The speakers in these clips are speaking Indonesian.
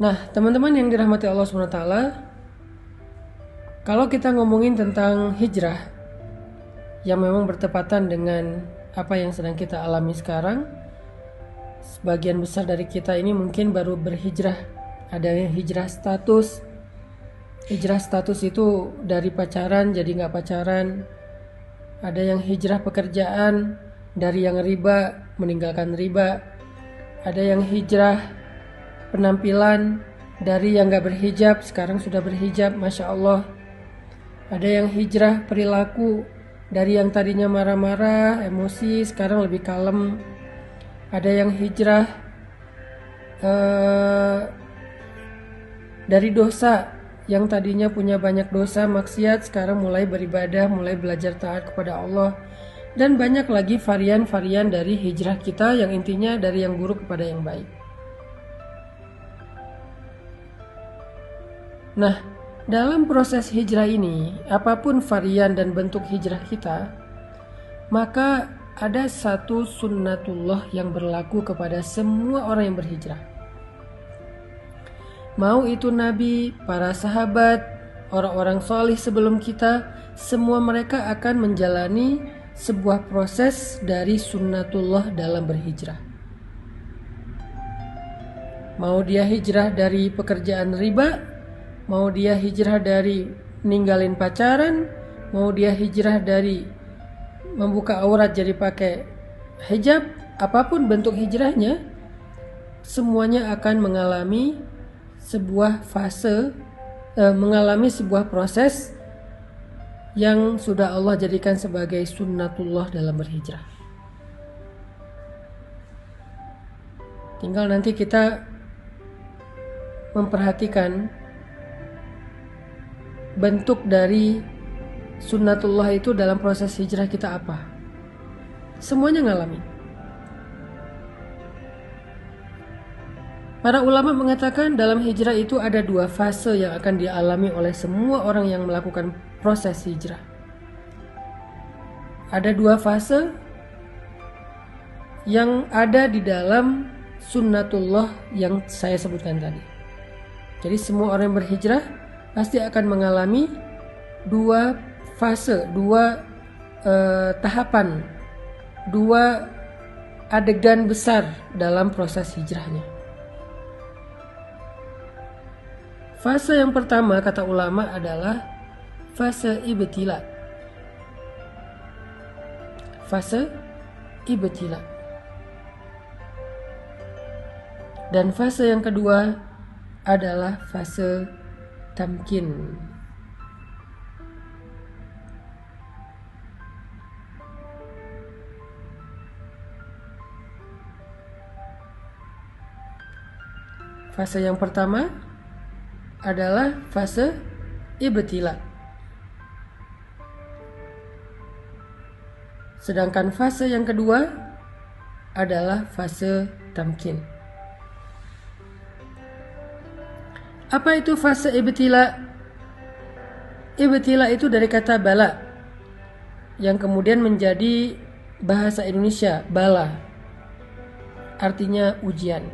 Nah, teman-teman yang dirahmati Allah SWT, kalau kita ngomongin tentang hijrah yang memang bertepatan dengan apa yang sedang kita alami sekarang, sebagian besar dari kita ini mungkin baru berhijrah. Ada yang hijrah status. Hijrah status itu dari pacaran jadi nggak pacaran. Ada yang hijrah pekerjaan, dari yang riba meninggalkan riba. Ada yang hijrah penampilan, dari yang gak berhijab sekarang sudah berhijab, Masya Allah. Ada yang hijrah perilaku, dari yang tadinya marah-marah, emosi, sekarang lebih kalem. Ada yang hijrah dari dosa, yang tadinya punya banyak dosa, maksiat, sekarang mulai beribadah, mulai belajar taat kepada Allah. Dan banyak lagi varian-varian dari hijrah kita yang intinya dari yang buruk kepada yang baik. Nah, dalam proses hijrah ini, apapun varian dan bentuk hijrah kita, maka ada satu sunnatullah yang berlaku kepada semua orang yang berhijrah. Mau itu nabi, para sahabat, orang-orang solih sebelum kita, semua mereka akan menjalani sebuah proses dari sunnatullah dalam berhijrah. Mau dia hijrah dari pekerjaan riba, mau dia hijrah dari ninggalin pacaran, mau dia hijrah dari membuka aurat jadi pakai hijab, apapun bentuk hijrahnya, semuanya akan mengalami sebuah fase, mengalami sebuah proses yang sudah Allah jadikan sebagai sunnatullah dalam berhijrah. Tinggal nanti kita memperhatikan bentuk dari sunnatullah itu dalam proses hijrah kita apa. Semuanya ngalamin. Para ulama mengatakan dalam hijrah itu ada dua fase yang akan dialami oleh semua orang yang melakukan proses hijrah. Ada dua fase yang ada di dalam sunnatullah yang saya sebutkan tadi. Jadi semua orang yang berhijrah pasti akan mengalami dua fase, dua tahapan, dua adegan besar dalam proses hijrahnya. Fase yang pertama kata ulama adalah fase ibtila. Fase ibtila. Dan fase yang kedua adalah fase tamkin. Fase yang pertama adalah fase ibtila. Sedangkan fase yang kedua adalah fase tamkin. Apa itu fase ibtila? Ibtila itu dari kata bala, yang kemudian menjadi bahasa Indonesia bala, artinya ujian.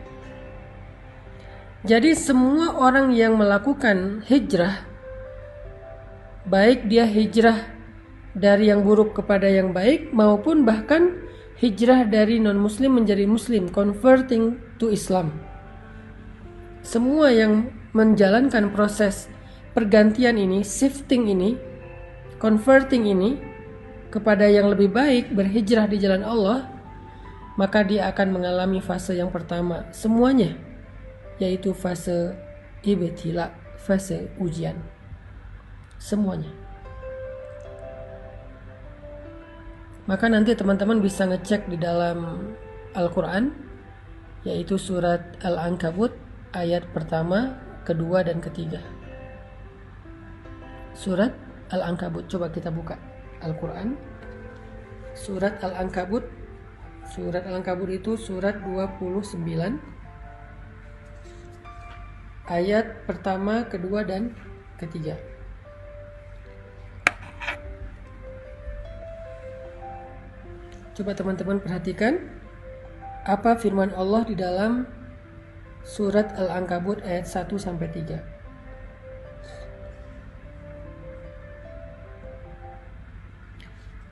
Jadi semua orang yang melakukan hijrah, baik dia hijrah dari yang buruk kepada yang baik, maupun bahkan hijrah dari non-muslim menjadi muslim, converting to Islam. Semua yang menjalankan proses pergantian ini, shifting ini, converting ini kepada yang lebih baik, berhijrah di jalan Allah, maka dia akan mengalami fase yang pertama semuanya, yaitu fase ibtila, fase ujian. Semuanya. Maka nanti teman-teman bisa ngecek di dalam Al-Quran, yaitu surat Al-Ankabut ayat pertama, kedua, dan ketiga. Surat Al-Ankabut, coba kita buka Al-Quran. Surat Al-Ankabut. Surat Al-Ankabut itu surat 29, ayat pertama, kedua, dan ketiga. Coba teman-teman perhatikan apa firman Allah di dalam Surat Al-Ankabut ayat 1-3.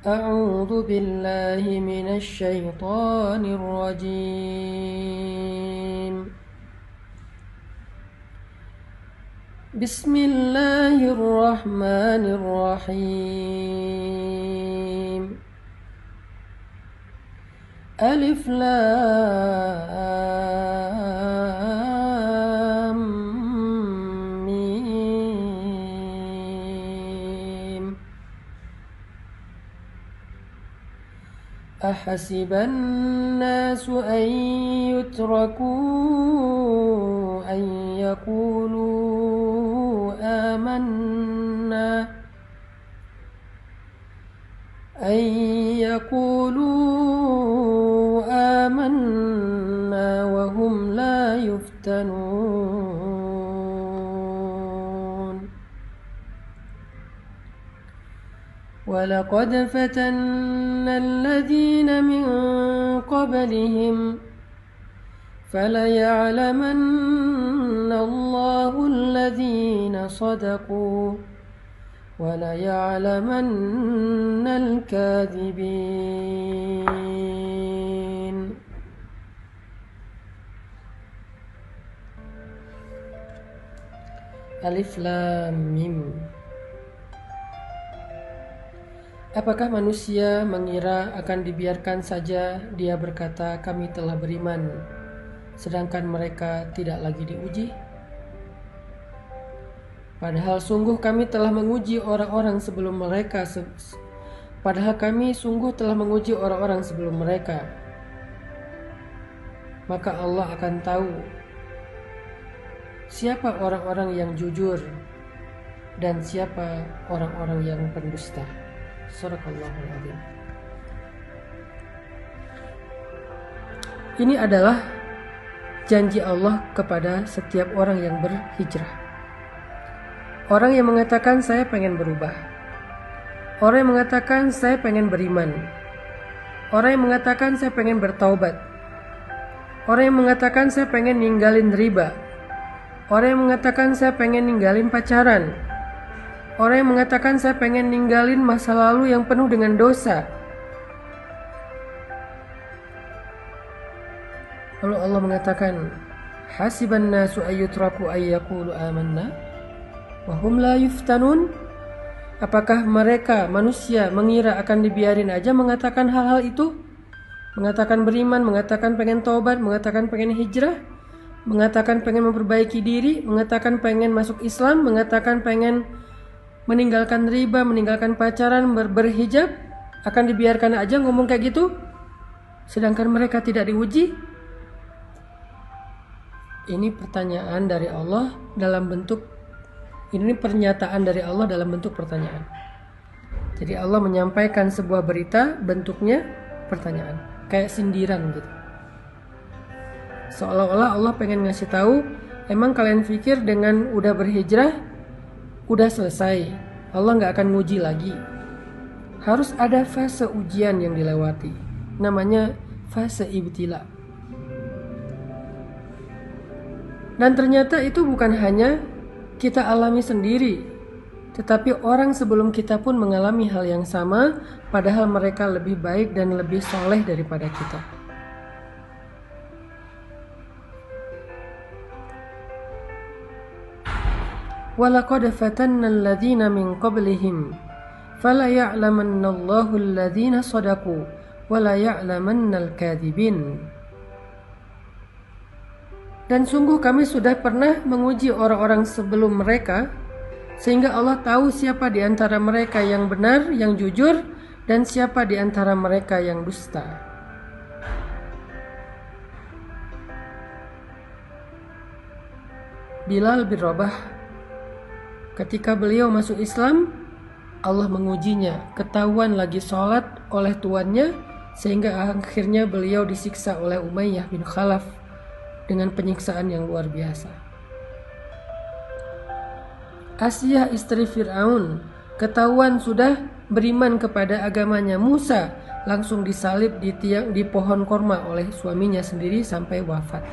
A'udzu billahi minasy syaithanir rajim. Bismillahirrahmanirrahim. Alif Lam Mim. Ahasiban nasu an yutraku an yaqulu amanna wa hum la yuftanun. Walaqad fatanna alladhina min qablihim falaya'lamanna Allahu alladhina sadaqu walaya'lamanna al-kadhibin. Alif Lam Mim. Apakah manusia mengira akan dibiarkan saja dia berkata kami telah beriman, sedangkan mereka tidak lagi diuji? Padahal sungguh kami telah menguji orang-orang sebelum mereka. Maka Allah akan tahu siapa orang-orang yang jujur dan siapa orang-orang yang pendusta. Sadaqallahul Adzim. Ini adalah janji Allah kepada setiap orang yang berhijrah. Orang yang mengatakan saya pengen berubah. Orang yang mengatakan saya pengen beriman. Orang yang mengatakan saya pengen bertaubat. Orang yang mengatakan saya pengen ninggalin riba. Orang yang mengatakan saya pengen ninggalin pacaran. Orang yang mengatakan saya pengen ninggalin masa lalu yang penuh dengan dosa. Lalu Allah mengatakan, hasiban nasu ayyutraku ayyaqulu amanna wa hum la yuftanun. Apakah mereka manusia mengira akan dibiarin aja mengatakan hal-hal itu? Mengatakan beriman, mengatakan pengen taubat, mengatakan pengen hijrah, mengatakan pengen memperbaiki diri, mengatakan pengen masuk Islam, mengatakan pengen meninggalkan riba, meninggalkan pacaran, berhijab, akan dibiarkan aja ngomong kayak gitu? Sedangkan mereka tidak diuji? Ini pertanyaan dari Allah dalam bentuk, ini pernyataan dari Allah dalam bentuk pertanyaan. Jadi Allah menyampaikan sebuah berita, bentuknya pertanyaan, kayak sindiran gitu. Seolah-olah Allah pengen ngasih tahu, emang kalian pikir dengan udah berhijrah udah selesai, Allah gak akan nguji lagi. Harus ada fase ujian yang dilewati, namanya fase ibtila. Dan ternyata itu bukan hanya kita alami sendiri, tetapi orang sebelum kita pun mengalami hal yang sama, padahal mereka lebih baik dan lebih soleh daripada kita. وَلَقَدْ فَتَنَّا الَّذِينَ مِنْ قَبْلِهِمْ فَلَيَعْلَمَنَّ اللَّهُ الَّذِينَ صَدَقُوا وَلَيَعْلَمَنَّ الْكَاذِبِينَ. Dan sungguh kami sudah pernah menguji orang-orang sebelum mereka, sehingga Allah tahu siapa di antara mereka yang benar, yang jujur, dan siapa di antara mereka yang dusta. Bilal bin Rabah, ketika beliau masuk Islam, Allah mengujinya, ketahuan lagi sholat oleh tuannya, sehingga akhirnya beliau disiksa oleh Umayyah bin Khalaf dengan penyiksaan yang luar biasa. Asiyah istri Fir'aun, ketahuan sudah beriman kepada agamanya Musa, langsung disalib di pohon korma oleh suaminya sendiri sampai wafat.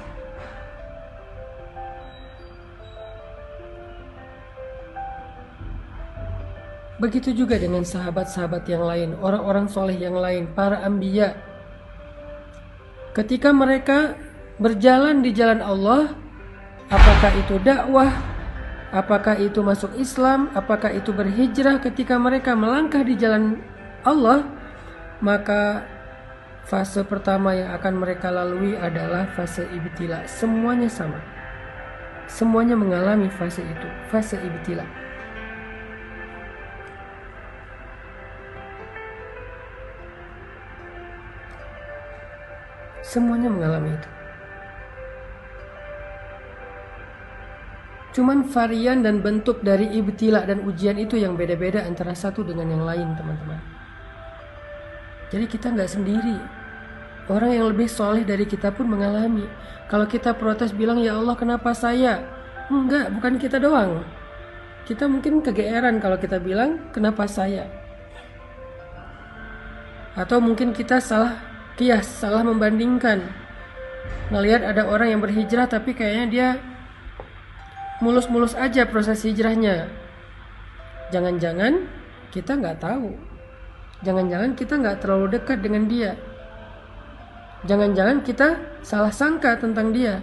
Begitu juga dengan sahabat-sahabat yang lain, orang-orang soleh yang lain, para anbiya. Ketika mereka berjalan di jalan Allah, apakah itu dakwah, apakah itu masuk Islam, apakah itu berhijrah, ketika mereka melangkah di jalan Allah, maka fase pertama yang akan mereka lalui adalah fase ibtila. Semuanya sama. Semuanya mengalami fase itu, fase ibtila. Semuanya mengalami itu. Cuman varian dan bentuk dari ibtila dan ujian itu yang beda-beda antara satu dengan yang lain, teman-teman. Jadi kita nggak sendiri. Orang yang lebih soleh dari kita pun mengalami. Kalau kita protes bilang, ya Allah kenapa saya? Enggak, bukan kita doang. Kita mungkin kegeeran kalau kita bilang, kenapa saya? Atau mungkin kita salah kias, salah membandingkan. Ngelihat ada orang yang berhijrah tapi kayaknya dia mulus-mulus aja proses hijrahnya. Jangan-jangan kita nggak tahu. Jangan-jangan kita nggak terlalu dekat dengan dia. Jangan-jangan kita salah sangka tentang dia.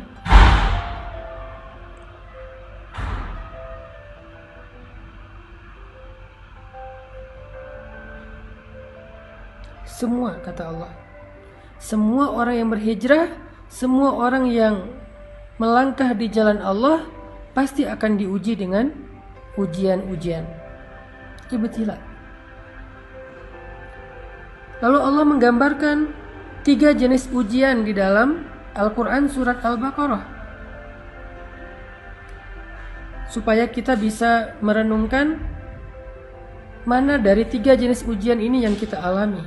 Semua, kata Allah, semua orang yang berhijrah, semua orang yang melangkah di jalan Allah pasti akan diuji dengan ujian-ujian, ibtila. Lalu Allah menggambarkan 3 jenis ujian di dalam Al-Quran surat Al-Baqarah, supaya kita bisa merenungkan mana dari 3 jenis ujian ini yang kita alami.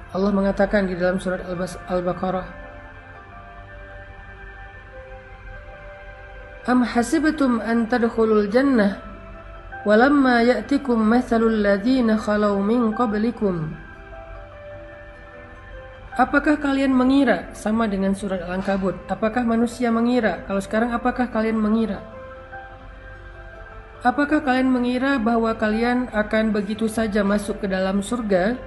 Allah mengatakan di dalam surat Al-Baqarah, Am hasibtum an tadkhulul jannah walamma ya'tikum mathalul ladzina khalau min qablikum. Apakah kalian mengira, sama dengan surat Al-Ankabut, apakah manusia mengira? Kalau sekarang apakah kalian mengira? Apakah kalian mengira bahwa kalian akan begitu saja masuk ke dalam surga,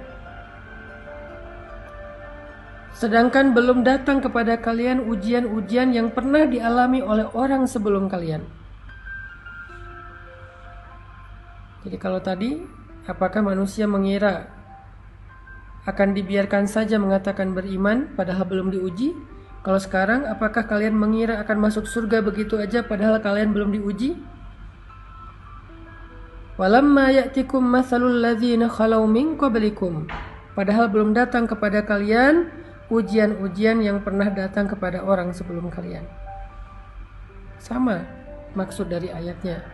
sedangkan belum datang kepada kalian ujian-ujian yang pernah dialami oleh orang sebelum kalian? Jadi kalau tadi, apakah manusia mengira akan dibiarkan saja mengatakan beriman padahal belum diuji? Kalau sekarang, apakah kalian mengira akan masuk surga begitu aja padahal kalian belum diuji? Walamma ya'tikum mathalul ladzina khalau min qablikum. Padahal belum datang kepada kalian ujian-ujian yang pernah datang kepada orang sebelum kalian. Sama maksud dari ayatnya.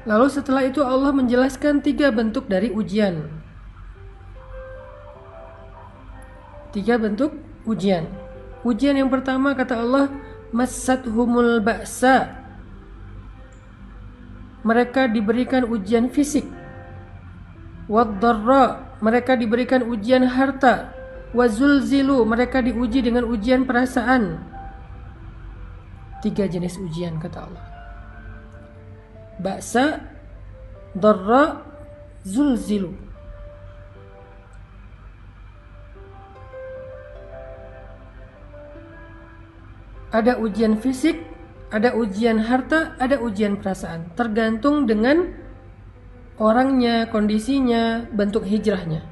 Lalu setelah itu Allah menjelaskan 3 bentuk dari ujian. 3 bentuk ujian. Ujian yang pertama, kata Allah, massathumul ba'sa. Mereka diberikan ujian fisik. Wad-dharra, mereka diberikan ujian harta. Wazulzilu, mereka diuji dengan ujian perasaan. 3 jenis ujian, kata Allah. Ba'sa, dharra, zulzilu. Ada ujian fisik, ada ujian harta, ada ujian perasaan. Tergantung dengan orangnya, kondisinya, bentuk hijrahnya.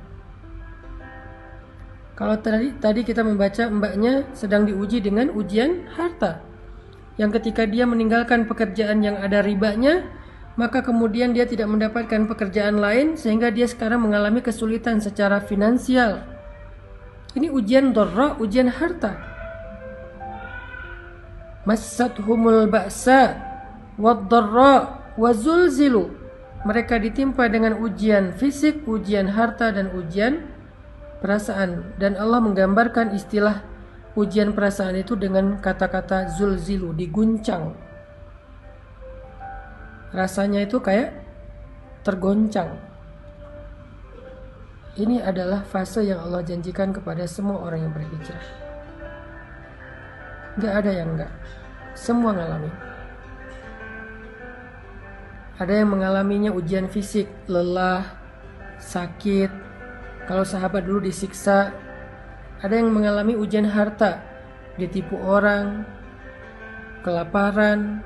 Kalau tadi kita membaca mbaknya sedang diuji dengan ujian harta, yang ketika dia meninggalkan pekerjaan yang ada ribanya, maka kemudian dia tidak mendapatkan pekerjaan lain sehingga dia sekarang mengalami kesulitan secara finansial. Ini ujian dharra, ujian harta. Massathumul ba'sa wad-dharra wazulzilu. Mereka ditimpa dengan ujian fisik, ujian harta, dan ujian perasaan. Dan Allah menggambarkan istilah ujian perasaan itu dengan kata-kata zulzilu, diguncang. Rasanya itu kayak tergoncang. Ini adalah fase yang Allah janjikan kepada semua orang yang berhijrah. Gak ada yang enggak. Semua ngalami. Ada yang mengalaminya ujian fisik, lelah, sakit. Kalau sahabat dulu disiksa. Ada yang mengalami ujian harta, ditipu orang, kelaparan,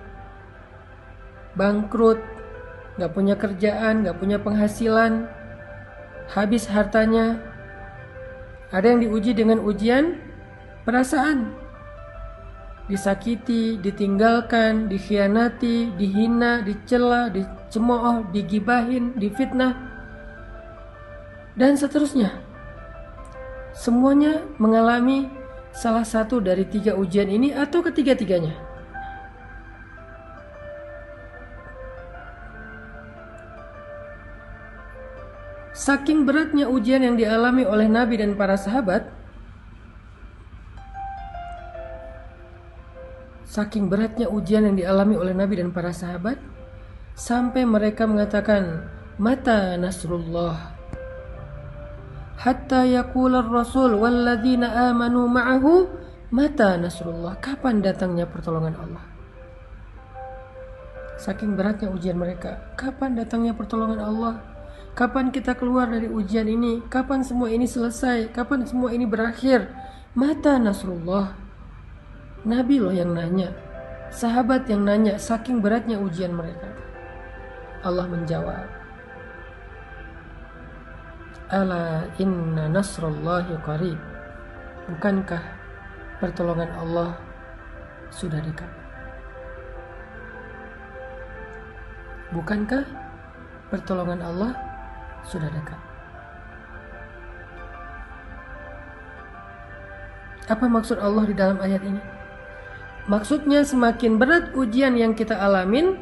bangkrut, gak punya kerjaan, gak punya penghasilan, habis hartanya. Ada yang diuji dengan ujian perasaan, disakiti, ditinggalkan, dikhianati, dihina, dicela, dicemooh, digibahin, difitnah, dan seterusnya. Semuanya mengalami salah satu dari 3 ujian ini atau ketiga-tiganya. Saking beratnya ujian yang dialami oleh Nabi dan para sahabat, sampai mereka mengatakan, mata nasrullah, hatta yaqula ar-rasul walladzina amanu ma'ahu mata nasrullah. Kapan datangnya pertolongan Allah? Saking beratnya ujian mereka. Kapan datangnya pertolongan Allah? Kapan kita keluar dari ujian ini? Kapan semua ini selesai? Kapan semua ini berakhir? Mata nasrullah. Nabi loh yang nanya, sahabat yang nanya, saking beratnya ujian mereka. Allah menjawab, ala inna nasrullahi qarib. Bukankah pertolongan Allah sudah dekat? Bukankah pertolongan Allah sudah dekat? Apa maksud Allah di dalam ayat ini? Maksudnya semakin berat ujian yang kita alamin,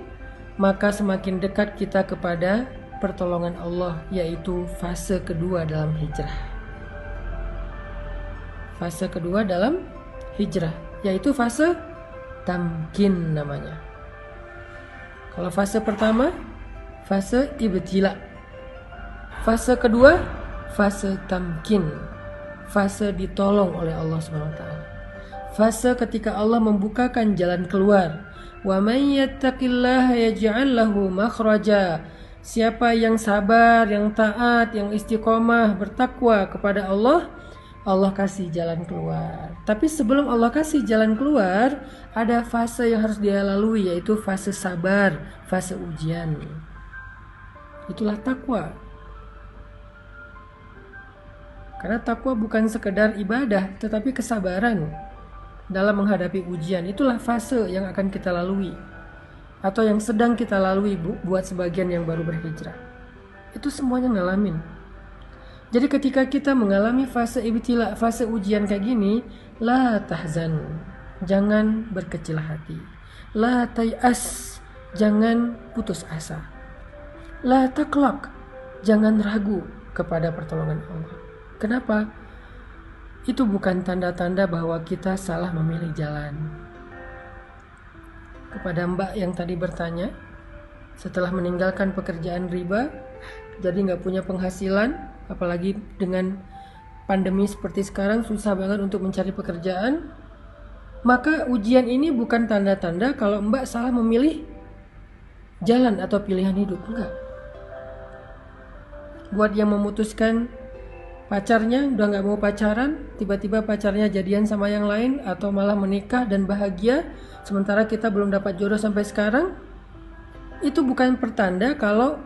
maka semakin dekat kita kepada pertolongan Allah, yaitu fase kedua dalam hijrah. Fase kedua dalam hijrah, yaitu fase tamkin namanya. Kalau fase pertama, fase ibtila. Fase kedua, fase tamkin. Fase ditolong oleh Allah SWT. Fase ketika Allah membukakan jalan keluar. Wa may yattaqillaha yaj'al lahu makhraja. Siapa yang sabar, yang taat, yang istiqomah, bertakwa kepada Allah, Allah kasih jalan keluar. Tapi sebelum Allah kasih jalan keluar, ada fase yang harus dia lalui, yaitu fase sabar, fase ujian. Itulah takwa. Karena takwa bukan sekedar ibadah, tetapi kesabaran dalam menghadapi ujian. Itulah fase yang akan kita lalui, atau yang sedang kita lalui buat sebagian yang baru berhijrah. Itu semuanya ngalamin. Jadi ketika kita mengalami fase ibtila, fase ujian kayak gini, la tahzan, jangan berkecil hati. La tayas, jangan putus asa. La taklak, jangan ragu kepada pertolongan Allah. Kenapa? Itu bukan tanda-tanda bahwa kita salah memilih jalan. Kepada Mbak yang tadi bertanya, setelah meninggalkan pekerjaan riba, jadi nggak punya penghasilan, apalagi dengan pandemi seperti sekarang susah banget untuk mencari pekerjaan, maka ujian ini bukan tanda-tanda kalau Mbak salah memilih jalan atau pilihan hidup. Enggak. Buat yang memutuskan pacarnya udah nggak mau pacaran, tiba-tiba pacarnya jadian sama yang lain, atau malah menikah dan bahagia, sementara kita belum dapat jodoh sampai sekarang, itu bukan pertanda kalau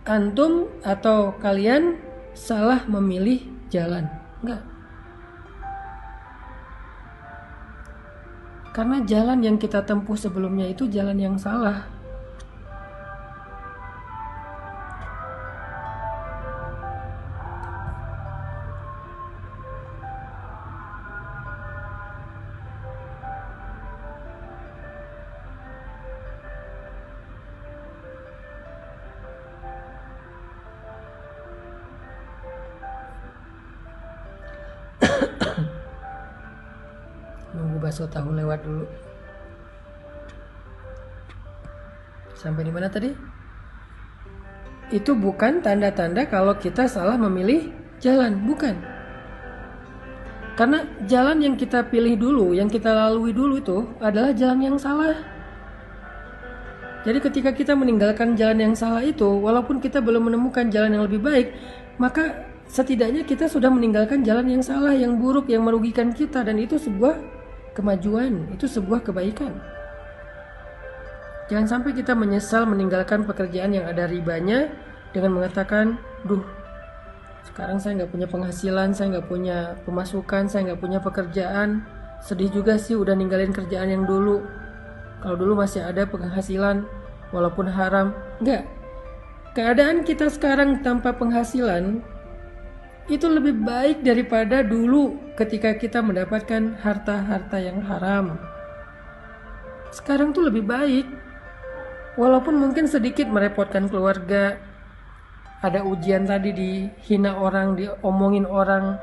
antum atau kalian salah memilih jalan. Enggak. Karena jalan yang kita tempuh sebelumnya itu jalan yang salah. Nunggu bakso tahu lewat dulu. Sampai di mana tadi? Itu bukan tanda-tanda kalau kita salah memilih jalan, bukan. Karena jalan yang kita pilih dulu, yang kita lalui dulu itu adalah jalan yang salah. Jadi ketika kita meninggalkan jalan yang salah itu, walaupun kita belum menemukan jalan yang lebih baik, maka setidaknya kita sudah meninggalkan jalan yang salah, yang buruk, yang merugikan kita, dan itu sebuah kemajuan, itu sebuah kebaikan. Jangan sampai kita menyesal meninggalkan pekerjaan yang ada ribanya dengan mengatakan, duh, sekarang saya nggak punya penghasilan, saya nggak punya pemasukan, saya nggak punya pekerjaan, sedih juga sih udah ninggalin kerjaan yang dulu. Kalau dulu masih ada penghasilan, walaupun haram. Enggak. Keadaan kita sekarang tanpa penghasilan itu lebih baik daripada dulu ketika kita mendapatkan harta-harta yang haram. Sekarang tuh lebih baik. Walaupun mungkin sedikit merepotkan keluarga. Ada ujian tadi, dihina orang, diomongin orang,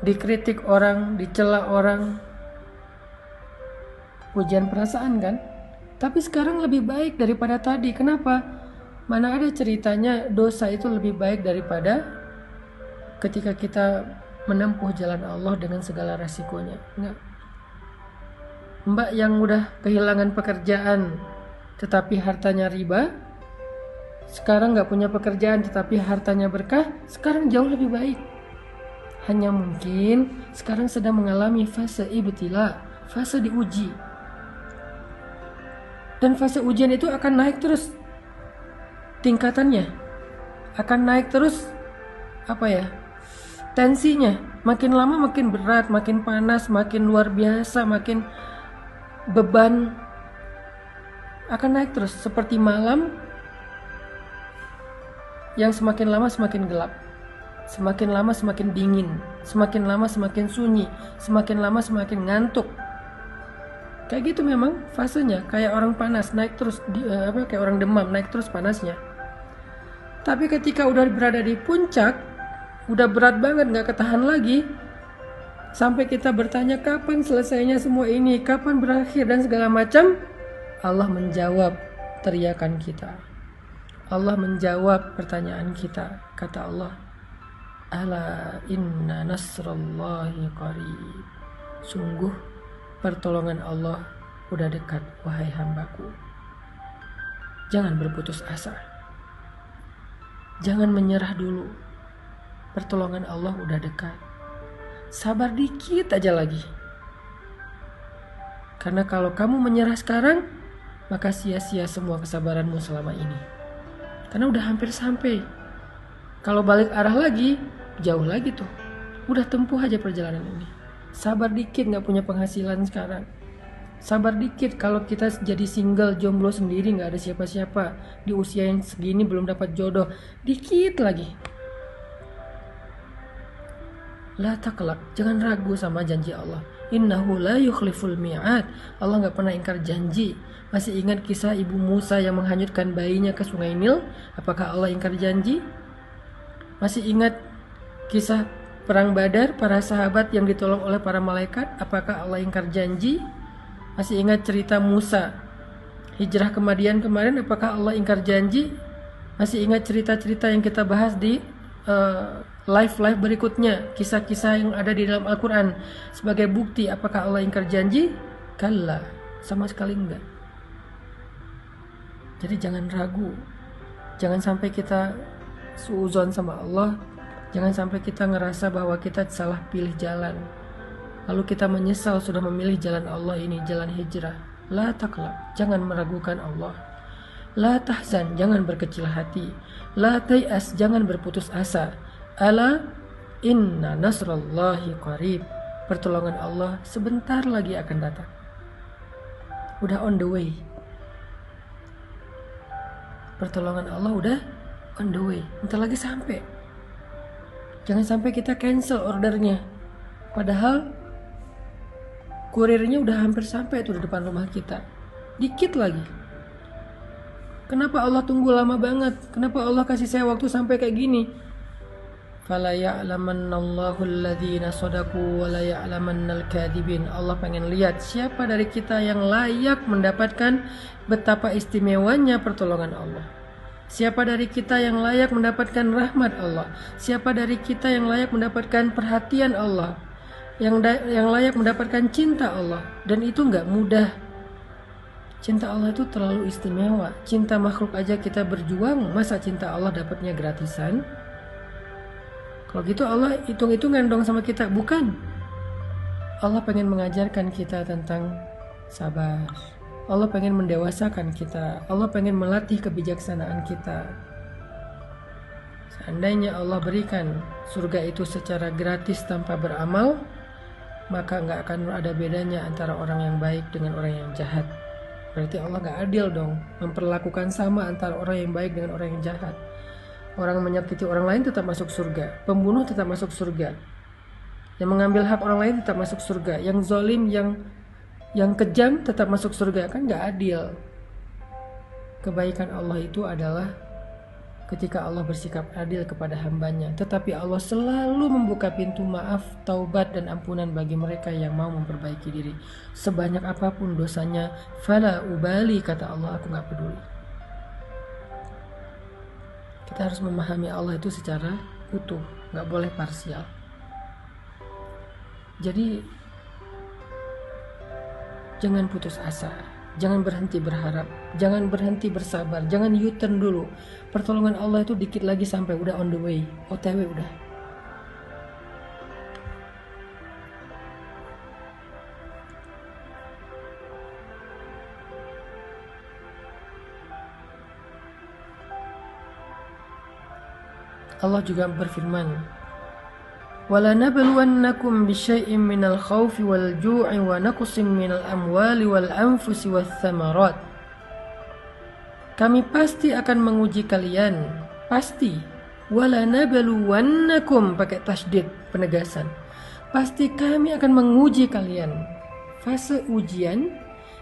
dikritik orang, dicela orang, ujian perasaan kan. Tapi sekarang lebih baik daripada tadi. Kenapa? Mana ada ceritanya dosa itu lebih baik daripada ketika kita menempuh jalan Allah dengan segala resikonya. Enggak. Mbak yang udah kehilangan pekerjaan tetapi hartanya riba, sekarang gak punya pekerjaan tetapi hartanya berkah, sekarang jauh lebih baik. Hanya mungkin sekarang sedang mengalami fase ibtila, fase diuji. Dan fase ujian itu akan naik terus tingkatannya. Akan naik terus tensinya. Makin lama makin berat, makin panas, makin luar biasa, makin beban. Akan naik terus seperti malam yang semakin lama semakin gelap. Semakin lama semakin dingin, semakin lama semakin sunyi, semakin lama semakin ngantuk. Kayak gitu memang fasenya, kayak orang panas naik terus kayak orang demam naik terus panasnya. Tapi ketika udah berada di puncak, udah berat banget, nggak ketahan lagi, sampai kita bertanya kapan selesainya semua ini, kapan berakhir dan segala macam, Allah menjawab teriakan kita. Allah menjawab pertanyaan kita. Kata Allah, ala inna nasrallahi qarib. Sungguh pertolongan Allah udah dekat, wahai hambaku. Jangan berputus asa. Jangan menyerah dulu. Pertolongan Allah udah dekat. Sabar dikit aja lagi. Karena kalau kamu menyerah sekarang, maka sia-sia semua kesabaranmu selama ini. Karena udah hampir sampai. Kalau balik arah lagi, jauh lagi tuh. Udah tempuh aja perjalanan ini. Sabar dikit, gak punya penghasilan sekarang. Sabar dikit kalau kita jadi single, jomblo sendiri, gak ada siapa-siapa. Di usia yang segini belum dapat jodoh. Dikit lagi. La taqlaq, jangan ragu sama janji Allah. Innahu la yukhliful mi'ad. Allah gak pernah ingkar janji. Masih ingat kisah ibu Musa yang menghanyutkan bayinya ke sungai Nil? Apakah Allah ingkar janji? Masih ingat kisah perang Badar, para sahabat yang ditolong oleh para malaikat? Apakah Allah ingkar janji? Masih ingat cerita Musa hijrah ke Madian kemarin? Apakah Allah ingkar janji? Masih ingat cerita-cerita yang kita bahas di live berikutnya, kisah-kisah yang ada di dalam Al-Quran sebagai bukti? Apakah Allah ingkar janji? Kalla, sama sekali enggak. Jadi jangan ragu, jangan sampai kita suuzon sama Allah, jangan sampai kita ngerasa bahwa kita salah pilih jalan, lalu kita menyesal sudah memilih jalan Allah ini, jalan hijrah. La taqlaq, jangan meragukan Allah. La tahzan, jangan berkecil hati. La tay'as, jangan berputus asa. Ala inna nasrallahi qarib, pertolongan Allah sebentar lagi akan datang. Udah on the way. Pertolongan Allah udah on the way, bentar lagi sampai. Jangan sampai kita cancel ordernya, padahal kurirnya udah hampir sampai tuh di depan rumah kita. Dikit lagi. Kenapa Allah tunggu lama banget? Kenapa Allah kasih saya waktu sampai kayak gini? Fala ya'lamannallahu alladhina shadaqu wa la ya'lamannal kadhibin. Allah pengen lihat siapa dari kita yang layak mendapatkan betapa istimewanya pertolongan Allah. Siapa dari kita yang layak mendapatkan rahmat Allah? Siapa dari kita yang layak mendapatkan perhatian Allah? Yang layak mendapatkan cinta Allah? Dan itu nggak mudah. Cinta Allah itu terlalu istimewa. Cinta makhluk aja kita berjuang, masa cinta Allah dapatnya gratisan? Kalau gitu Allah hitung-hitungan dong sama kita. Bukan. Allah pengen mengajarkan kita tentang sabar. Allah pengen mendewasakan kita. Allah pengen melatih kebijaksanaan kita. Seandainya Allah berikan surga itu secara gratis tanpa beramal, maka nggak akan ada bedanya antara orang yang baik dengan orang yang jahat. Berarti Allah nggak adil dong, memperlakukan sama antara orang yang baik dengan orang yang jahat. Orang menyakiti orang lain tetap masuk surga, pembunuh tetap masuk surga, yang mengambil hak orang lain tetap masuk surga, yang zalim, yang kejam tetap masuk surga. Kan nggak adil. Kebaikan Allah itu adalah ketika Allah bersikap adil kepada hambanya, tetapi Allah selalu membuka pintu maaf, taubat dan ampunan bagi mereka yang mau memperbaiki diri. Sebanyak apapun dosanya, fala ubali, kata Allah, aku nggak peduli. Kita harus memahami Allah itu secara utuh, nggak boleh parsial. Jadi jangan putus asa, jangan berhenti berharap, jangan berhenti bersabar, jangan U-turn dulu. Pertolongan Allah itu dikit lagi sampai, udah on the way, OTW udah. Allah juga berfirman, وَلَنَبْلُوَنَّكُمْ بِشَيْءٍ مِّنَ الْخَوْفِ وَالْجُوعِ وَنَقْصٍ مِّنَ الْأَمْوَالِ وَالْأَنفُسِ وَالثَّمَرَاتِ. Kami pasti akan menguji kalian, pasti. وَلَنَبْلُوَنَّكُمْ, pakai tasydid, penegasan. Pasti kami akan menguji kalian. Fase ujian,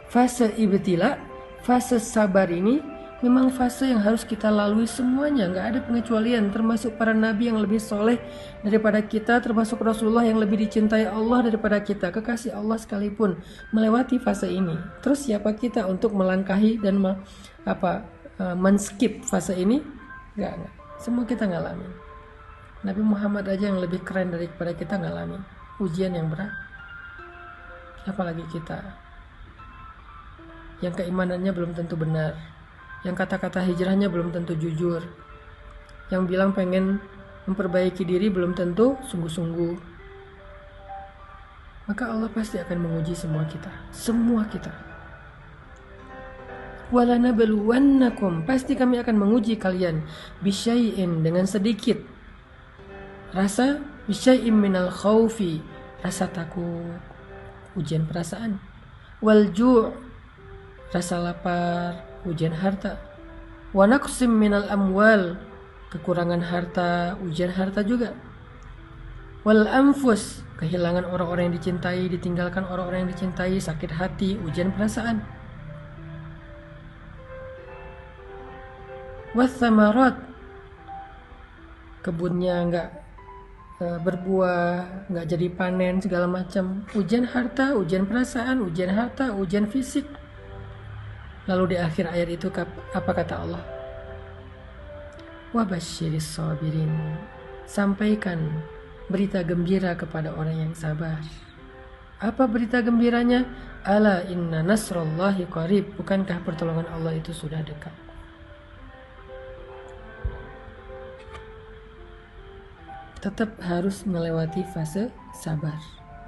fase ibtila, fase sabar ini memang fase yang harus kita lalui semuanya, nggak ada pengecualian, termasuk para nabi yang lebih soleh daripada kita, termasuk Rasulullah yang lebih dicintai Allah daripada kita, kekasih Allah sekalipun melewati fase ini. Terus siapa kita untuk melangkahi dan men-skip fase ini? Nggak. Semua kita ngalamin. Nabi Muhammad aja yang lebih keren daripada kita ngalamin ujian yang berat. Apalagi kita yang keimanannya belum tentu benar, yang kata-kata hijrahnya belum tentu jujur, yang bilang pengen memperbaiki diri belum tentu sungguh-sungguh. Maka Allah pasti akan menguji semua kita. وَلَنَبْلُوَنَّكُمْ, pasti kami akan menguji kalian, bisyai'in, dengan sedikit rasa, bisyai'in minal khawfi, rasa takut, ujian perasaan, wal-ju', rasa lapar, ujian harta, wa naqsim minal amwal, kekurangan harta, ujian harta juga, wal anfus, kehilangan orang-orang yang dicintai, ditinggalkan orang-orang yang dicintai, sakit hati, ujian perasaan, was samarat, kebunnya nggak berbuah, nggak jadi panen, segala macam, ujian harta, ujian perasaan, ujian harta, ujian fisik. Lalu di akhir ayat itu apa kata Allah? Wabasyiris sabirin, sampaikan berita gembira kepada orang yang sabar. Apa berita gembiranya? Ala inna nasrallahi qarib, bukankah pertolongan Allah itu sudah dekat? Tetap harus melewati fase sabar,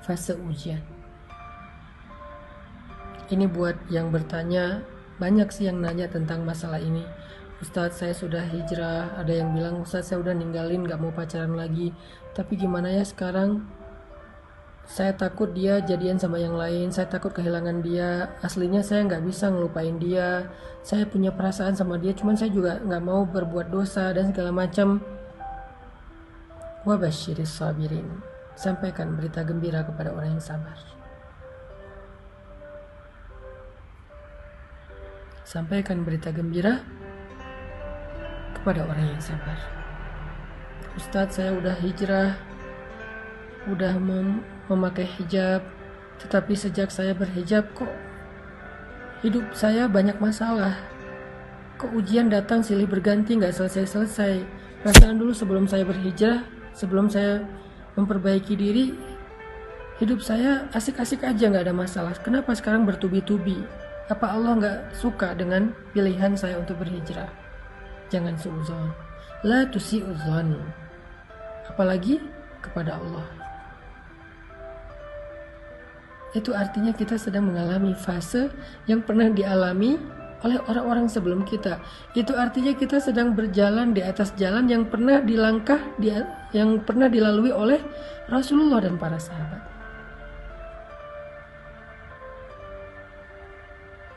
fase ujian. Ini buat yang bertanya, banyak sih yang nanya tentang masalah ini. Ustadz, saya sudah hijrah. Ada yang bilang, Ustadz, saya udah ninggalin, gak mau pacaran lagi. Tapi gimana ya sekarang? Saya takut dia jadian sama yang lain. Saya takut kehilangan dia. Aslinya saya gak bisa ngelupain dia. Saya punya perasaan sama dia, cuman saya juga gak mau berbuat dosa dan segala macam. Wabasyiris sabirin, sampaikan berita gembira kepada orang yang sabar. Sampaikan berita gembira kepada orang yang sabar. Ustadz, saya udah hijrah, udah memakai hijab, tetapi sejak saya berhijab kok hidup saya banyak masalah. Kok ujian datang silih berganti nggak selesai-selesai. Perasaan dulu sebelum saya berhijrah, sebelum saya memperbaiki diri, hidup saya asik-asik aja, nggak ada masalah. Kenapa sekarang bertubi-tubi? Apa Allah nggak suka dengan pilihan saya untuk berhijrah? Jangan suudzon. La tusiudzon. Apalagi kepada Allah. Itu artinya kita sedang mengalami fase yang pernah dialami oleh orang-orang sebelum kita. Itu artinya kita sedang berjalan di atas jalan yang pernah yang pernah dilalui oleh Rasulullah dan para sahabat.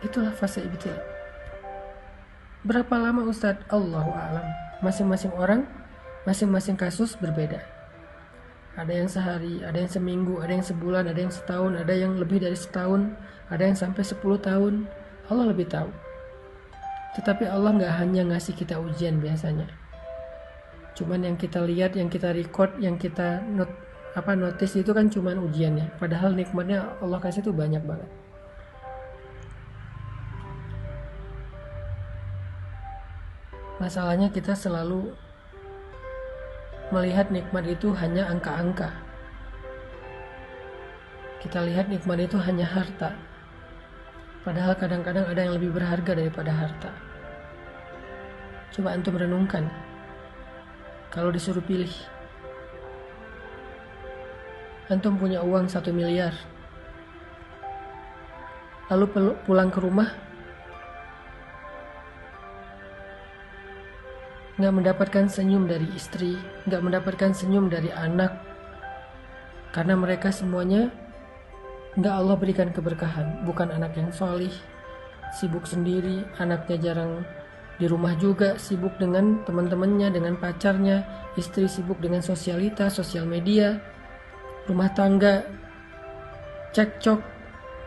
Itulah fase ibtila. Berapa lama Ustadz? Allahu a'lam. Masing-masing orang, masing-masing kasus berbeda. Ada yang sehari, ada yang seminggu, ada yang sebulan, ada yang setahun, ada yang lebih dari setahun, ada yang sampai 10 tahun. Allah lebih tahu. Tetapi Allah nggak hanya ngasih kita ujian biasanya. Cuman yang kita lihat, yang kita record, yang kita notice itu kan cuman ujiannya. Padahal nikmatnya Allah kasih itu banyak banget. Masalahnya kita selalu melihat nikmat itu hanya angka-angka. Kita lihat nikmat itu hanya harta. Padahal kadang-kadang ada yang lebih berharga daripada harta. Coba antum renungkan. Kalau disuruh pilih. Antum punya uang 1 miliar. Lalu pulang ke rumah. Nggak mendapatkan senyum dari istri. Nggak mendapatkan senyum dari anak. Karena mereka semuanya nggak Allah berikan keberkahan. Bukan anak yang solih, sibuk sendiri, anaknya jarang di rumah juga, sibuk dengan teman-temannya, dengan pacarnya, istri sibuk dengan sosialita, sosial media, rumah tangga cekcok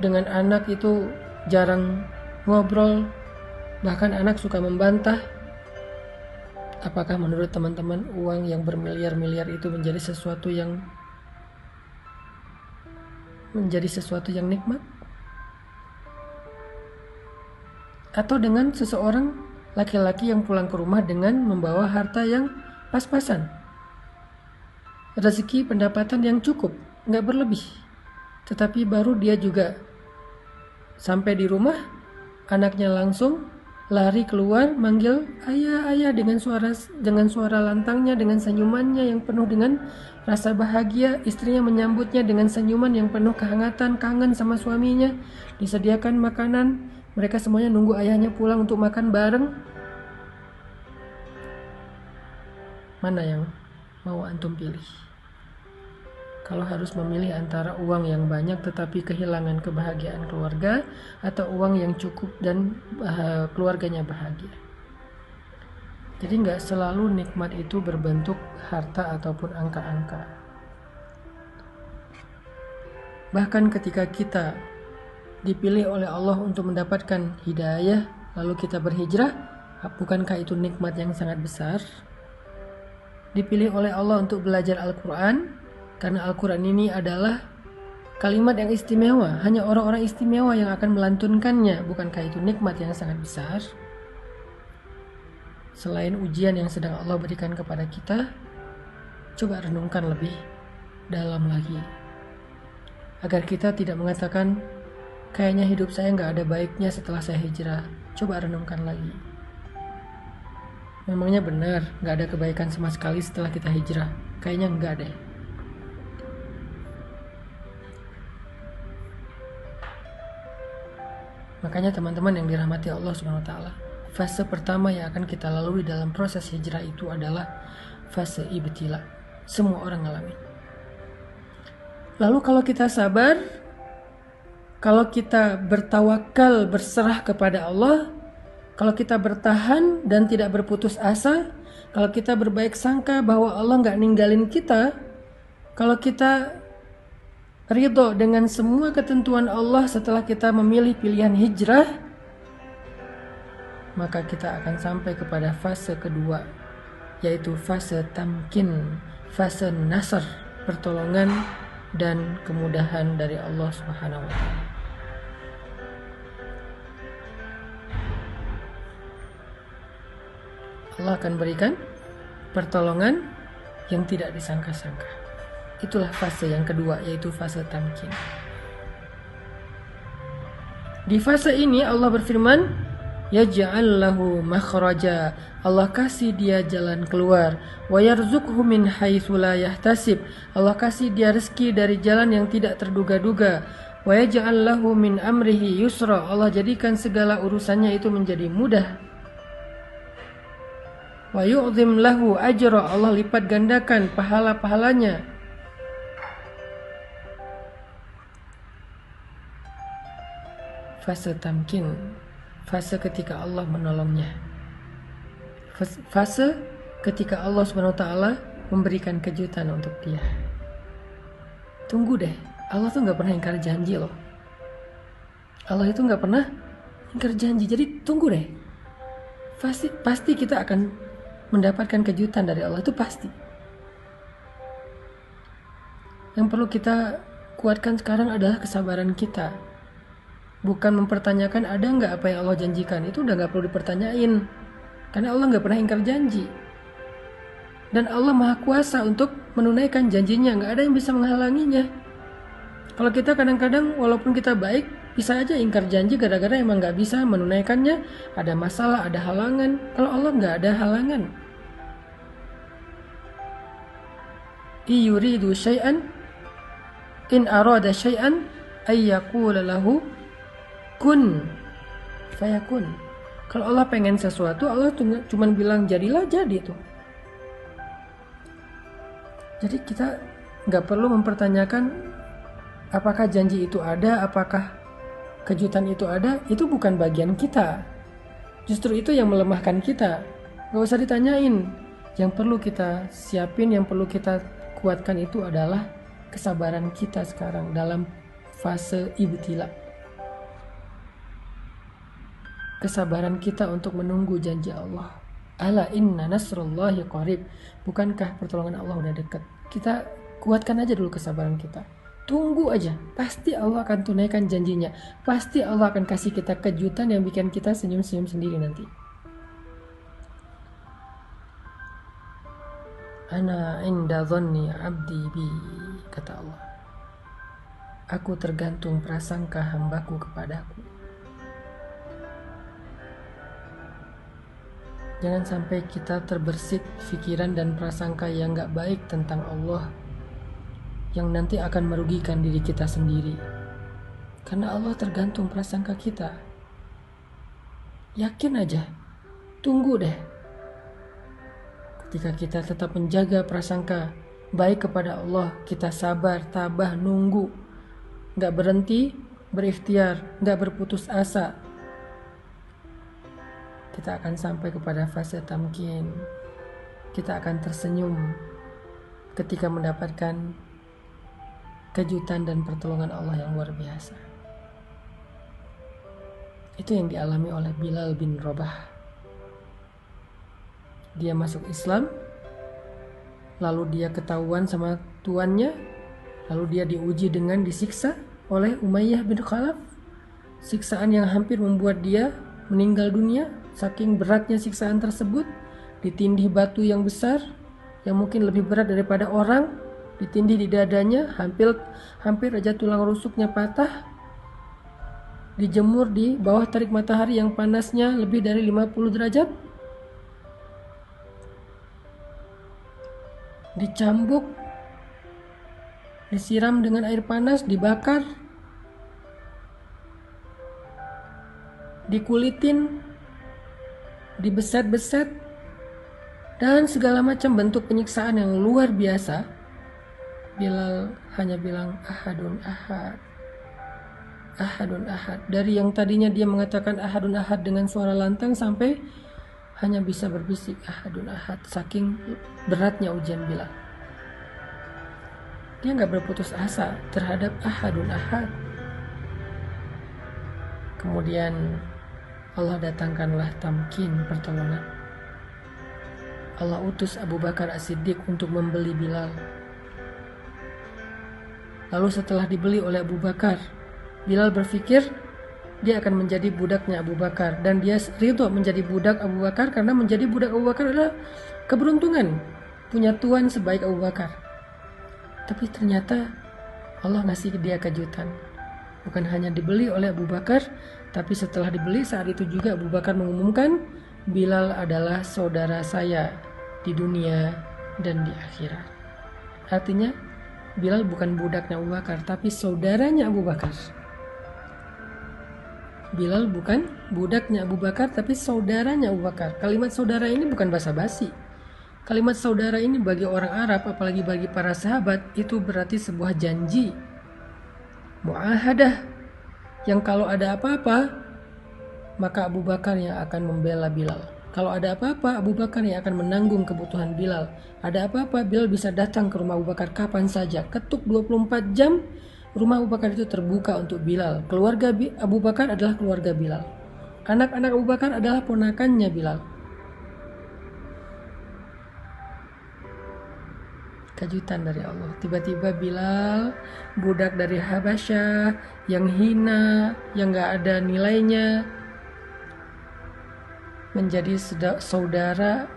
dengan anak itu jarang ngobrol, bahkan anak suka membantah. Apakah menurut teman-teman uang yang bermiliar-miliar itu menjadi sesuatu yang nikmat? Atau dengan seseorang laki-laki yang pulang ke rumah dengan membawa harta yang pas-pasan, rezeki pendapatan yang cukup, nggak berlebih, tetapi baru dia juga sampai di rumah, anaknya langsung lari keluar manggil ayah, ayah dengan suara lantangnya, dengan senyumannya yang penuh dengan rasa bahagia. Istrinya menyambutnya dengan senyuman yang penuh kehangatan, kangen sama suaminya. Disediakan makanan, mereka semuanya nunggu ayahnya pulang untuk makan bareng. Mana yang mau antum pilih? Kalau harus memilih antara uang yang banyak tetapi kehilangan kebahagiaan keluarga, atau uang yang cukup dan keluarganya bahagia. Jadi nggak selalu nikmat itu berbentuk harta ataupun angka-angka. Bahkan ketika kita dipilih oleh Allah untuk mendapatkan hidayah, lalu kita berhijrah, bukankah itu nikmat yang sangat besar? Dipilih oleh Allah untuk belajar Al-Quran, karena Al-Quran ini adalah kalimat yang istimewa, hanya orang-orang istimewa yang akan melantunkannya. Bukankah itu nikmat yang sangat besar? Selain ujian yang sedang Allah berikan kepada kita, coba renungkan lebih dalam lagi, agar kita tidak mengatakan, kayaknya hidup saya nggak ada baiknya setelah saya hijrah. Coba renungkan lagi. Memangnya benar nggak ada kebaikan sama sekali setelah kita hijrah? Kayaknya nggak deh. Makanya teman-teman yang dirahmati Allah SWT, fase pertama yang akan kita lalui dalam proses hijrah itu adalah fase ibtila. Semua orang ngalamin. Lalu kalau kita sabar, kalau kita bertawakal, berserah kepada Allah, kalau kita bertahan dan tidak berputus asa, kalau kita berbaik sangka bahwa Allah gak ninggalin kita, kalau kita ridho dengan semua ketentuan Allah setelah kita memilih pilihan hijrah, maka kita akan sampai kepada fase kedua, yaitu fase tamkin, fase nasr, pertolongan dan kemudahan dari Allah Subhanahu wa Ta'ala. Allah akan berikan pertolongan yang tidak disangka-sangka. Itulah fase yang kedua, yaitu fase tamkin. Di fase ini Allah berfirman, yaj'al lahu makhraja, Allah kasih dia jalan keluar, wa yarzuqhu min haitsu la yahtasib, Allah kasih dia rezeki dari jalan yang tidak terduga-duga, wa yaj'al lahu min amrihi yusra, Allah jadikan segala urusannya itu menjadi mudah, wa yu'zim lahu ajra, Allah lipat gandakan pahala-pahalanya. Fase tamkin, fase ketika Allah menolongnya, fase ketika Allah SWT memberikan kejutan untuk dia. Tunggu deh, Allah tuh gak pernah ingkar janji loh. Allah itu gak pernah ingkar janji, jadi tunggu deh. Pasti kita akan mendapatkan kejutan dari Allah, itu pasti. Yang perlu kita kuatkan sekarang adalah kesabaran kita. Bukan mempertanyakan ada nggak apa yang Allah janjikan, itu udah nggak perlu dipertanyain, karena Allah nggak pernah ingkar janji, dan Allah maha kuasa untuk menunaikan janjinya, nggak ada yang bisa menghalanginya. Kalau kita kadang-kadang walaupun kita baik, bisa aja ingkar janji gara-gara emang nggak bisa menunaikannya, ada masalah, ada halangan. Kalau Allah nggak ada halangan. Yuridu syai'an in arada syai'an ay yaqula lahu kun fayakun. Kalau Allah pengen sesuatu, Allah cuma bilang jadilah, jadi tuh. Jadi kita nggak perlu mempertanyakan apakah janji itu ada, apakah kejutan itu ada. Itu bukan bagian kita. Justru itu yang melemahkan kita. Nggak usah ditanyain. Yang perlu kita siapin, yang perlu kita kuatkan itu adalah kesabaran kita sekarang dalam fase ibtila. Kesabaran kita untuk menunggu janji Allah. Ala inna nasrullahi qarib. Bukankah pertolongan Allah udah dekat? Kita kuatkan aja dulu kesabaran kita. Tunggu aja. Pasti Allah akan tunaikan janjinya. Pasti Allah akan kasih kita kejutan yang bikin kita senyum-senyum sendiri nanti. Ana inda dhanni abdi bi, kata Allah. Aku tergantung prasangka hambaku kepadaku. Jangan sampai kita terbersit pikiran dan prasangka yang gak baik tentang Allah, yang nanti akan merugikan diri kita sendiri. Karena Allah tergantung prasangka kita. Yakin aja, tunggu deh. Ketika kita tetap menjaga prasangka baik kepada Allah, kita sabar, tabah, nunggu, gak berhenti, berikhtiar, gak berputus asa, kita akan sampai kepada fase tamkin. Kita akan tersenyum ketika mendapatkan kejutan dan pertolongan Allah yang luar biasa. Itu yang dialami oleh Bilal bin Rabah. Dia masuk Islam, lalu dia ketahuan sama tuannya, lalu dia diuji dengan disiksa oleh Umayyah bin Khalaf. Siksaan yang hampir membuat dia meninggal dunia. Saking beratnya siksaan tersebut, ditindih batu yang besar, yang mungkin lebih berat daripada orang, ditindih di dadanya, hampir aja tulang rusuknya patah, dijemur di bawah terik matahari yang panasnya lebih dari 50 derajat, dicambuk, disiram dengan air panas, dibakar, dikulitin, dibeset-beset, dan segala macam bentuk penyiksaan yang luar biasa. Bilal hanya bilang ahadun ahad, ahadun ahad. Dari yang tadinya dia mengatakan ahadun ahad dengan suara lantang sampai hanya bisa berbisik ahadun ahad, saking beratnya ujian Bilal. Dia gak berputus asa terhadap ahadun ahad. Kemudian Allah datangkanlah tamkin, pertolongan. Allah utus Abu Bakar As-Siddiq untuk membeli Bilal. Lalu setelah dibeli oleh Abu Bakar, Bilal berpikir, dia akan menjadi budaknya Abu Bakar, dan dia ridho menjadi budak Abu Bakar karena menjadi budak Abu Bakar adalah keberuntungan, punya tuan sebaik Abu Bakar. Tapi ternyata Allah ngasih dia kejutan, bukan hanya dibeli oleh Abu Bakar, tapi setelah dibeli saat itu juga Abu Bakar mengumumkan, Bilal adalah saudara saya di dunia dan di akhirat. Artinya Bilal bukan budaknya Abu Bakar, tapi saudaranya Abu Bakar. Bilal bukan budaknya Abu Bakar, tapi saudaranya Abu Bakar. Kalimat saudara ini bukan basa-basi. Kalimat saudara ini bagi orang Arab, apalagi bagi para sahabat, itu berarti sebuah janji, muahadah, yang kalau ada apa-apa, maka Abu Bakar yang akan membela Bilal. Kalau ada apa-apa, Abu Bakar yang akan menanggung kebutuhan Bilal. Ada apa-apa, Bilal bisa datang ke rumah Abu Bakar kapan saja. Ketuk 24 jam, rumah Abu Bakar itu terbuka untuk Bilal. Keluarga Abu Bakar adalah keluarga Bilal. Anak-anak Abu Bakar adalah ponakannya Bilal. Kejutan dari Allah. Tiba-tiba Bilal, budak dari Habasyah, yang hina, yang gak ada nilainya, menjadi saudara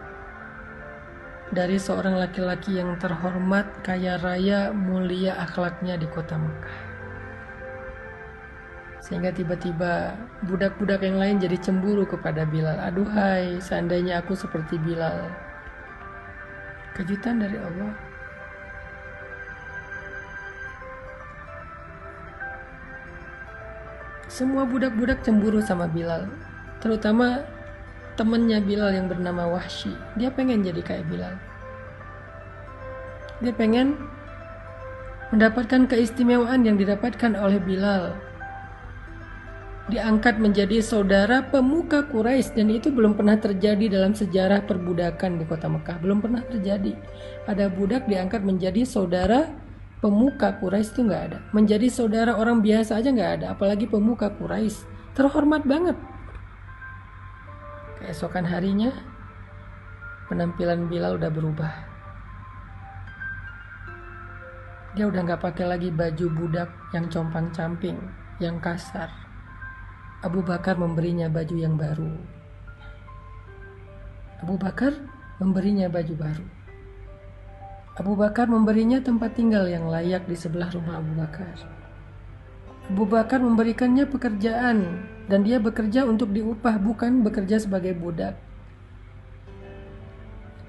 dari seorang laki-laki yang terhormat, kaya raya, mulia akhlaknya di kota Mekah. Sehingga tiba-tiba budak-budak yang lain jadi cemburu kepada Bilal. Aduhai, seandainya aku seperti Bilal. Kejutan dari Allah. Semua budak-budak cemburu sama Bilal, terutama temannya Bilal yang bernama Wahsy. Dia pengen jadi kayak Bilal. Dia pengen mendapatkan keistimewaan yang didapatkan oleh Bilal. Diangkat menjadi saudara pemuka Quraisy, dan itu belum pernah terjadi dalam sejarah perbudakan di kota Mekah. Belum pernah terjadi. Ada budak diangkat menjadi saudara pemuka Quraisy, itu nggak ada. Menjadi saudara orang biasa aja nggak ada, apalagi pemuka Quraisy. Terhormat banget. Keesokan harinya penampilan Bilal udah berubah. Dia udah gak pakai lagi baju budak yang compang-camping, yang kasar. Abu Bakar memberinya baju yang baru. Abu Bakar memberinya baju baru. Abu Bakar memberinya tempat tinggal yang layak di sebelah rumah Abu Bakar. Abu Bakar memberikannya pekerjaan, dan dia bekerja untuk diupah, bukan bekerja sebagai budak.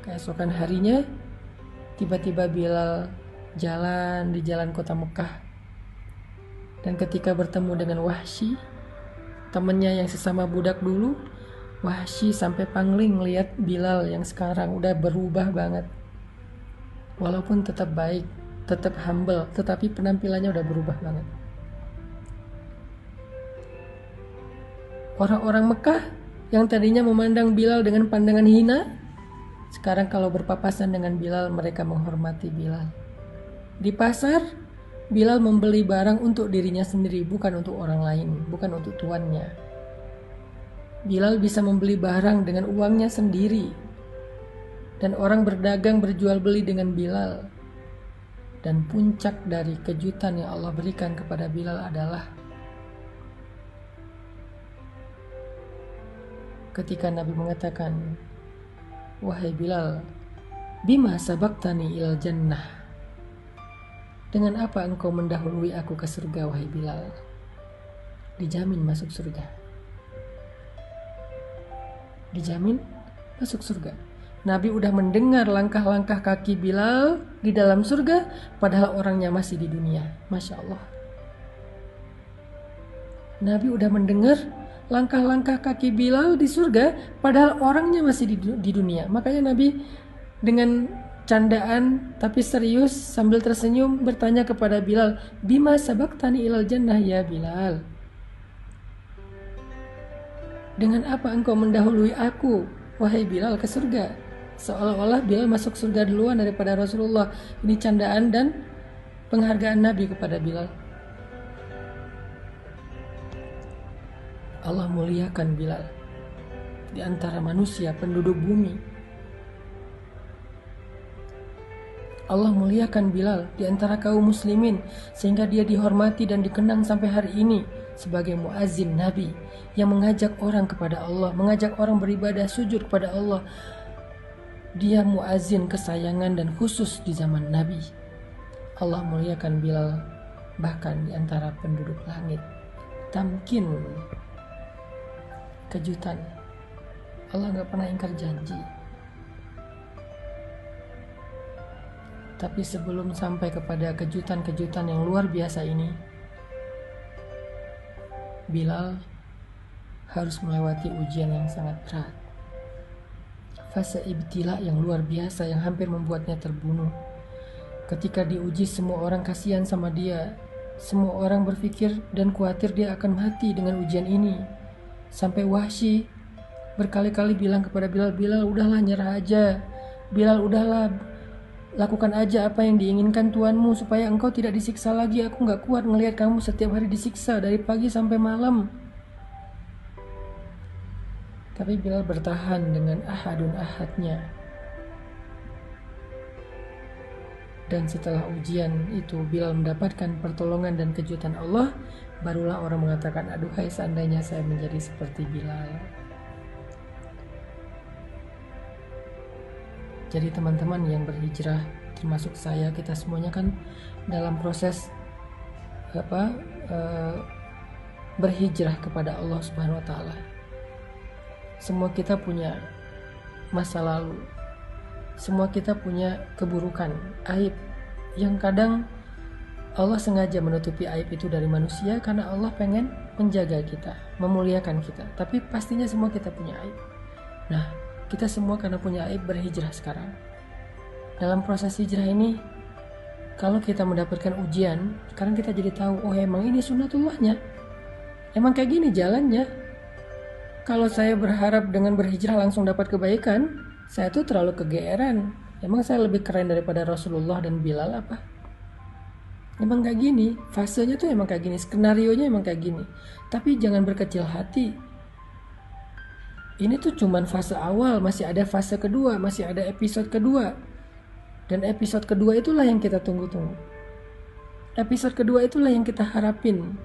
Keesokan harinya, tiba-tiba Bilal jalan di jalan kota Mekah. Dan ketika bertemu dengan Wahsy, temannya yang sesama budak dulu, Wahsy sampai pangling lihat Bilal yang sekarang udah berubah banget. Walaupun tetap baik, tetap humble, tetapi penampilannya udah berubah banget. Orang-orang Mekah yang tadinya memandang Bilal dengan pandangan hina, sekarang kalau berpapasan dengan Bilal, mereka menghormati Bilal. Di pasar, Bilal membeli barang untuk dirinya sendiri, bukan untuk orang lain, bukan untuk tuannya. Bilal bisa membeli barang dengan uangnya sendiri, dan orang berdagang berjual beli dengan Bilal. Dan puncak dari kejutan yang Allah berikan kepada Bilal adalah ketika Nabi mengatakan, "Wahai Bilal, bima sabaktani ilal jannah?" Dengan apa engkau mendahului aku ke surga, wahai Bilal? Dijamin masuk surga. Dijamin masuk surga. Nabi udah mendengar langkah-langkah kaki Bilal di dalam surga, padahal orangnya masih di dunia. Masya Allah. Nabi udah mendengar langkah-langkah kaki Bilal di surga, padahal orangnya masih di dunia. Makanya Nabi dengan candaan tapi serius sambil tersenyum bertanya kepada Bilal, "Bima sabaktani ilal jannah ya Bilal?" Dengan apa engkau mendahului aku, wahai Bilal, ke surga? Seolah-olah Bilal masuk surga duluan daripada Rasulullah. Ini candaan dan penghargaan Nabi kepada Bilal. Allah muliakan Bilal di antara manusia penduduk bumi. Allah muliakan Bilal di antara kaum muslimin, sehingga dia dihormati dan dikenang sampai hari ini sebagai muazzin Nabi yang mengajak orang kepada Allah, mengajak orang beribadah sujud kepada Allah. Dia muazzin kesayangan dan khusus di zaman Nabi. Allah muliakan Bilal bahkan di antara penduduk langit. Tamkin, kejutan. Allah gak pernah ingkar janji. Tapi sebelum sampai kepada kejutan-kejutan yang luar biasa ini, Bilal harus melewati ujian yang sangat berat. Fase ibtila yang luar biasa yang hampir membuatnya terbunuh. Ketika diuji, semua orang kasihan sama dia. Semua orang berpikir dan khawatir dia akan mati dengan ujian ini. Sampai Wahsy berkali-kali bilang kepada Bilal, Bilal udahlah, nyerah aja. Bilal udahlah, lakukan aja apa yang diinginkan Tuanmu supaya engkau tidak disiksa lagi. Aku gak kuat ngelihat kamu setiap hari disiksa dari pagi sampai malam. Tapi Bilal bertahan dengan ahadun ahadnya. Dan setelah ujian itu Bilal mendapatkan pertolongan dan kejutan Allah, barulah orang mengatakan, aduhai seandainya saya menjadi seperti Bilal. Jadi teman-teman yang berhijrah, termasuk saya, kita semuanya kan dalam proses berhijrah kepada Allah Subhanahu wa taala. Semua kita punya masa lalu. Semua kita punya keburukan, aib yang kadang Allah sengaja menutupi aib itu dari manusia karena Allah pengen menjaga kita, memuliakan kita. Tapi pastinya semua kita punya aib. Nah, kita semua karena punya aib berhijrah sekarang. Dalam proses hijrah ini, kalau kita mendapatkan ujian, sekarang kita jadi tahu, oh emang ini sunnatullahnya. Emang kayak gini jalannya. Kalau saya berharap dengan berhijrah langsung dapat kebaikan, saya tuh terlalu kegeeran. Emang saya lebih keren daripada Rasulullah dan Bilal apa? Emang kayak gini, fasenya tuh emang kayak gini, skenarionya emang kayak gini. Tapi jangan berkecil hati. Ini tuh cuman fase awal, masih ada fase kedua, masih ada episode kedua. Dan episode kedua itulah yang kita tunggu-tunggu. Episode kedua itulah yang kita harapin.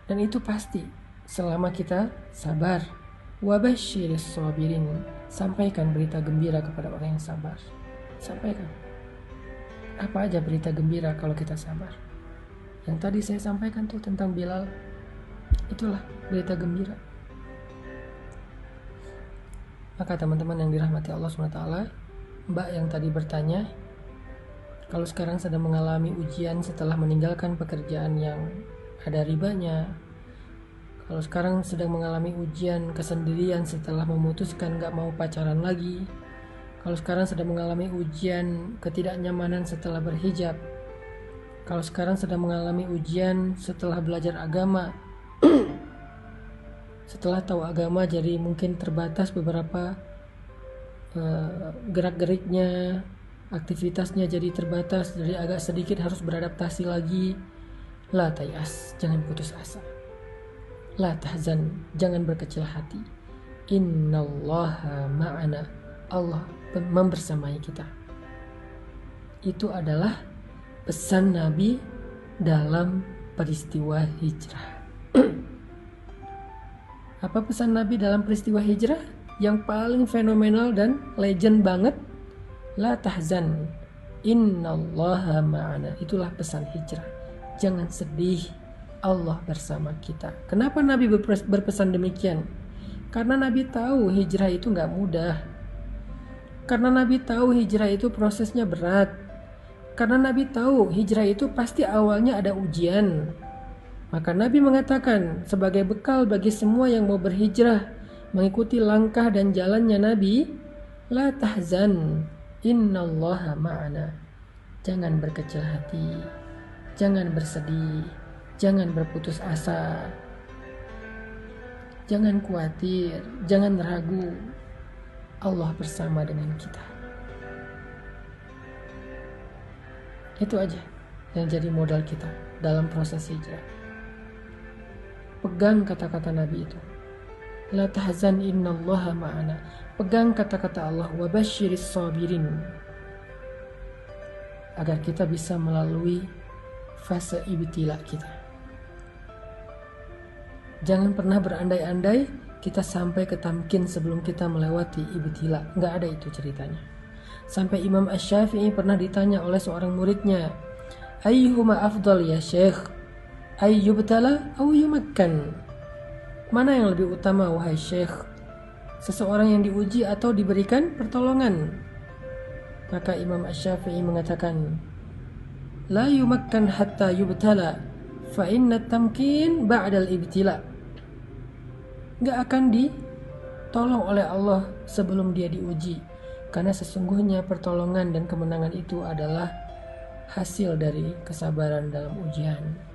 Dan itu pasti selama kita sabar. Wabasyiris sabirin. Sampaikan berita gembira kepada orang yang sabar. Sampaikan. Apa aja berita gembira kalau kita sabar? Yang tadi saya sampaikan tuh tentang Bilal. Itulah berita gembira. Maka teman-teman yang dirahmati Allah SWT, Mbak yang tadi bertanya, kalau sekarang sedang mengalami ujian setelah meninggalkan pekerjaan yang ada ribanya, kalau sekarang sedang mengalami ujian kesendirian setelah memutuskan gak mau pacaran lagi, kalau sekarang sedang mengalami ujian ketidaknyamanan setelah berhijab, kalau sekarang sedang mengalami ujian setelah belajar agama, setelah tahu agama jadi mungkin terbatas beberapa gerak-geriknya, aktivitasnya jadi terbatas, jadi agak sedikit harus beradaptasi lagi. La tayas, jangan putus asa. La tahzan, jangan berkecil hati. Innallaha ma'ana, Allah membersamai kita. Itu adalah pesan Nabi dalam peristiwa hijrah. Apa pesan Nabi dalam peristiwa hijrah? Yang paling fenomenal dan legend banget. La tahzan, innallaha ma'ana. Itulah pesan hijrah. Jangan sedih, Allah bersama kita. Kenapa Nabi berpesan demikian? Karena Nabi tahu hijrah itu gak mudah. Karena Nabi tahu hijrah itu prosesnya berat. Karena Nabi tahu hijrah itu pasti awalnya ada ujian. Maka Nabi mengatakan sebagai bekal bagi semua yang mau berhijrah, mengikuti langkah dan jalannya Nabi, la tahzan, innallaha ma'ana. Jangan berkecil hati, jangan bersedih, jangan berputus asa, jangan khawatir, jangan ragu. Allah bersama dengan kita. Itu aja yang jadi modal kita dalam proses hijrah. Pegang kata-kata Nabi itu. La tahzan innallaha ma'ana. Pegang kata-kata Allah, wabasyiris sabirin. Agar kita bisa melalui fase ibtila kita. Jangan pernah berandai-andai kita sampai ke tamkin sebelum kita melewati ibtila. Nggak ada itu ceritanya. Sampai Imam Asy-Syafi'i pernah ditanya oleh seorang muridnya, ayyuhuma afdal ya syekh, ayyubtala aw yumakkan? Mana yang lebih utama wahai syekh? Seseorang yang diuji atau diberikan pertolongan? Maka Imam Asy-Syafi'i mengatakan, la yumakkan hatta yubtala, fa inna tamkin ba'dal ibtila. Gak akan ditolong oleh Allah sebelum dia diuji, karena sesungguhnya pertolongan dan kemenangan itu adalah hasil dari kesabaran dalam ujian.